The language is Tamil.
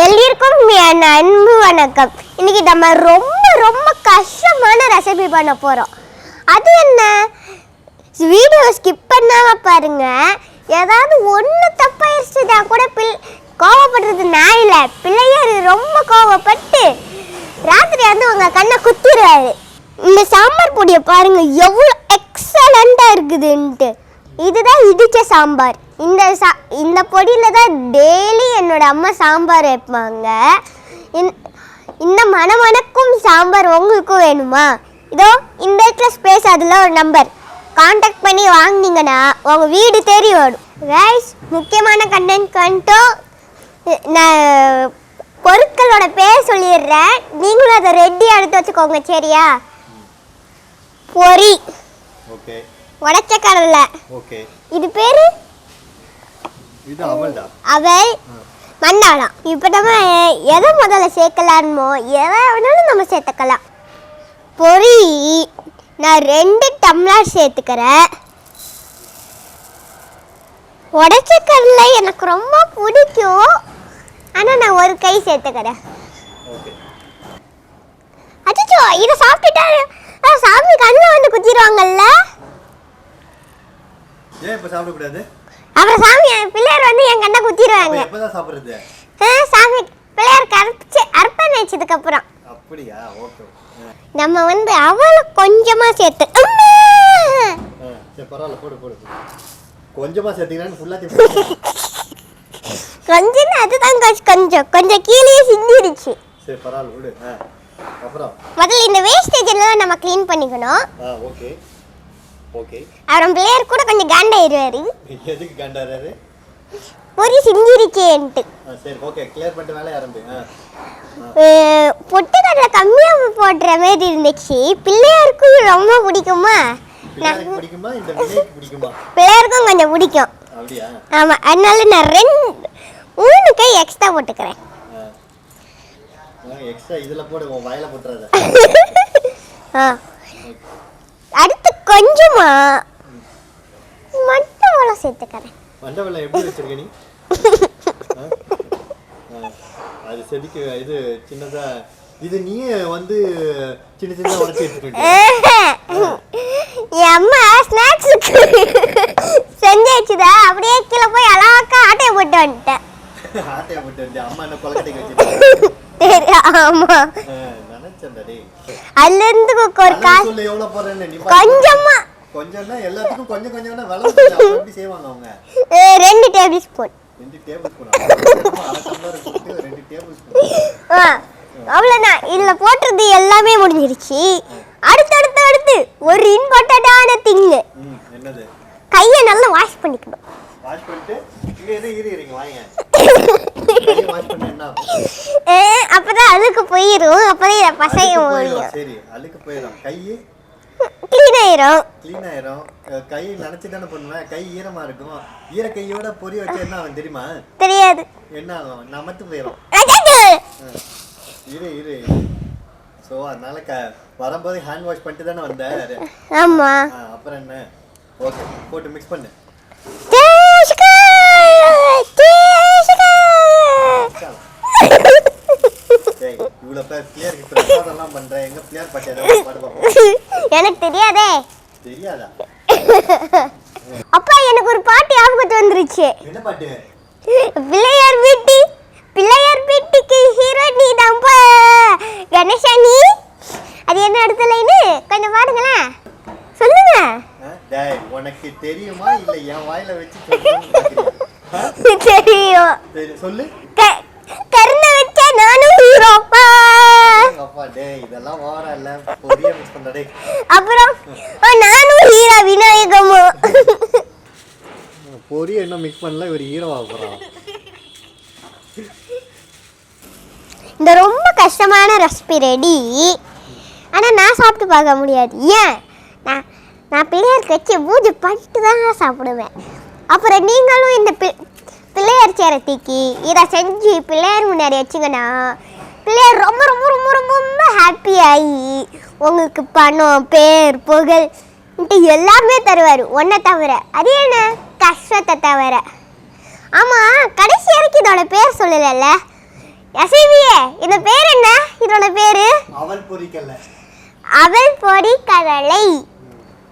எல்லாருக்கும் என் அன்பு வணக்கம். இன்னைக்கு நம்ம ரொம்ப ரொம்ப கஷ்டமான ரெசிபி பண்ண போகிறோம். அது என்ன, வீடியோ ஸ்கிப் பண்ணாமல் பாருங்க. ஏதாவது ஒன்று தப்பாயிருச்சுதா கூட கோவப்படுறது நான் இல்லை, பிள்ளையார் ரொம்ப கோவப்பட்டு ராத்திரி வந்து உங்கள் கண்ணை குத்திடுவாரு. இந்த சாம்பார் பொடியை பாருங்க எவ்வளோ எக்ஸலண்ட்டாக இருக்குதுன்ட்டு. இதுதான் இடிச்ச சாம்பார். இந்த பொடியில் தான் டெய்லி என்னோட அம்மா சாம்பார் வைப்பாங்க. இந்த மணமணக்கும் சாம்பார் உங்களுக்கும் வேணுமா? இதோ இந்த இடத்துல ஸ்பேஸ், அதில் ஒரு நம்பர் கான்டாக்ட் பண்ணி வாங்கினீங்கன்னா உங்கள் வீடு தேடி வரும். ரைஸ் முக்கியமான கண்டென்ட் நான் பொருட்களோட பேர் சொல்லிடுறேன், நீங்களும் அதை ரெடியாக எடுத்து வச்சுக்கோங்க, சரியா? பொரி, உடைச்ச கடலை, இது பேரு அவல், மண்ணாளம். இப்போ நம்ம எதை முதல்ல சேர்க்கலாமோ எதை வேணாலும் நம்ம சேர்த்துக்கலாம். பொரி நான் 2 டம்ளர் சேர்த்துக்கிறேன். உடைச்ச கடலை எனக்கு ரொம்ப பிடிக்கும், ஆனால் நான் ஒரு கை சேர்த்துக்கிறேன். அச்சோ, இதை சாப்பிட்டுட்டா சாமி கண்ணில் வந்து குத்திடுவாங்கல்ல. அப்புறம் சாமி பிள்ளையார் வந்து என் கண்ணை குத்திடுவாங்க. சாமி பிள்ளையார் கரைச்சி அர்ப்பணம் வச்சதுக்கு அப்புறம் நம்ம வந்து அவளை கொஞ்சமா சேர்த்து கொஞ்சம் அதுதான் கொஞ்சம் கொஞ்சம் கீழே சிந்திடுச்சு. முதல்ல இந்த வேஸ்டேஜ் எல்லாம் நம்ம க்ளீன் பண்ணிக்கணும். அப்புறம் பிள்ளையார் கூட கொஞ்சம் காண்டாயிருவாரு. எதுக்கு காண்டாறாரு? பொரி சிந்திருச்சேன்ட்டு. சரி, ஓகே, கிளியர் பண்ணிட்டு வேலைய ஆரம்பி. பொட்டு கடலை கம்மியா போடுற மாதிரி இருந்துச்சு. பிள்ளையாருக்கும் ரொம்ப பிடிக்குமா? பிடிக்குமா இந்த பிள்ளைக்கு பிடிக்குமா? பிள்ளையாருக்கும் கொஞ்சம் பிடிக்கும். அப்படியே? ஆமா, அதனால நான் 3 கை எக்ஸ்ட்ரா போட்டுக்கிறேன். எக்ஸ்ட்ரா இதல போடு, உன் வாயில போட்றாத. அடுத்து கொஞ்சமா மண்டவளம் சேர்த்துக்கிறேன். மண்டவளம் எப்படி வச்சிருக்க நீ? அது செடிக்கு இது சின்னதா, இது நீ வந்து சின்ன சின்ன உடைச்சு எடுத்துக்கிட்ட. அம்மா ஸ்நாக்ஸ்க்கு செஞ்சாச்சுதா, அப்படியே கீழே போய் அழகா ஆட்டைய போட்டு வந்துட்டேன். ஆட்டைய போட்டு வந்து அம்மா என்ன கொலக்கட்டைக்கு வச்சிருக்காங்க. ஆமா, நினைச்சேன்டா. அதுல இருந்து ஒரு காசு எவ்வளவு போறேன்னு நீ கொஞ்சமா கொஞ்சம்னா எல்லாத்துக்கும் கொஞ்சம் கொஞ்சம்னா வளர்ந்து அப்படி செய்வாங்க அவங்க. 2 டேபிள் ஸ்பூன். 2 table spoon. அரை டம்ளர் போட்டு 2 டேபிள் ஸ்பூன். அவ்வளவுதான், இதுல போட்றது எல்லாமே முடிஞ்சிருச்சு. அடுத்து ஒரு இம்பார்ட்டன்ட்டான திங். என்னது? கையை நல்லா வாஷ் பண்ணிக்கணும். வாஷ் பண்ணிட்டு இருங்க வாங்க. அப்பதான் அழுக்கு போயிரும், அப்பதான் பசங்க முடியும். சரி, அழுக்கு போயிரும், கை க்ளீன் ஆயிரும். கை நினைச்சு தானே பண்ணுவேன், கை ஈரமா இருக்கும். ஈர கையோட பொரி வச்சு என்ன ஆகும் தெரியுமா? தெரியாது. என்ன ஆகும்? நமத்து போயிரும். இரு சோ அதனால வரும்போது ஹேண்ட் வாஷ் பண்ணிட்டு தானே வந்த. ஆமா. அப்புறம் என்ன? ஓகே, போட்டு மிக்ஸ் பண்ணு. எனக்கு தெரியாதே. தெரியாதா? அப்பா, எனக்கு ஒரு பாட்டு ஞாபகத்துக்கு வந்துருச்சு. என்ன பாட்டு? பிள்ளையார் வீட்டுக்கு ஹீரோ நீ தான் கணேஷா நீ. அது என்ன அடுத்த லைனு கொஞ்சம் பாடுங்களேன், சொல்லுங்க. டேய், உனக்கு தெரியுமா இல்ல என் வாயில வச்சு சொல்றேன்னு தெரியும். சரி சொல்லு. கர்ண வச்ச நானும் ஹீரோப்பா. அப்பா டேய், இதெல்லாம் ஓவரா இல்ல, பொரிய மிக்ஸ் பண்ணடா டேய். அப்புறம் நானும் ஹீரோ விநாயகமோ. பொரிய என்ன மிக்ஸ் பண்ணல, இவர் ஹீரோவா போறான். இந்த ரொம்ப கஷ்டமான ரெசிபி ரெடி. ஆனா நான் சாப்பிட்டு பார்க்க முடியாது. ஏன்? நான் பிள்ளையாருக்கு வச்சு பூஜை பண்ணிட்டு தான் சாப்பிடுவேன். அப்புறம் நீங்களும் இந்த பிள்ளையார் சேரை தூக்கி இதை செஞ்சு பிள்ளையார் முன்னாடி வச்சுங்கன்னா பிள்ளையார் ரொம்ப ரொம்ப ரொம்ப ரொம்ப ஹாப்பி ஆகி உங்களுக்கு பணம், பேர், புகழ் எல்லாமே தருவார். ஒன்றை தவிர, அது என்ன, கஷ்டத்தை தவிர. ஆமாம், கடைசி வரைக்கும் இதோட பேர் சொல்லலைல்ல. எஸ்ஐபியே இந்த பேர் என்ன? இதோட பேரு அவல் பொரி கடலை. அவல் பொரி கடலை.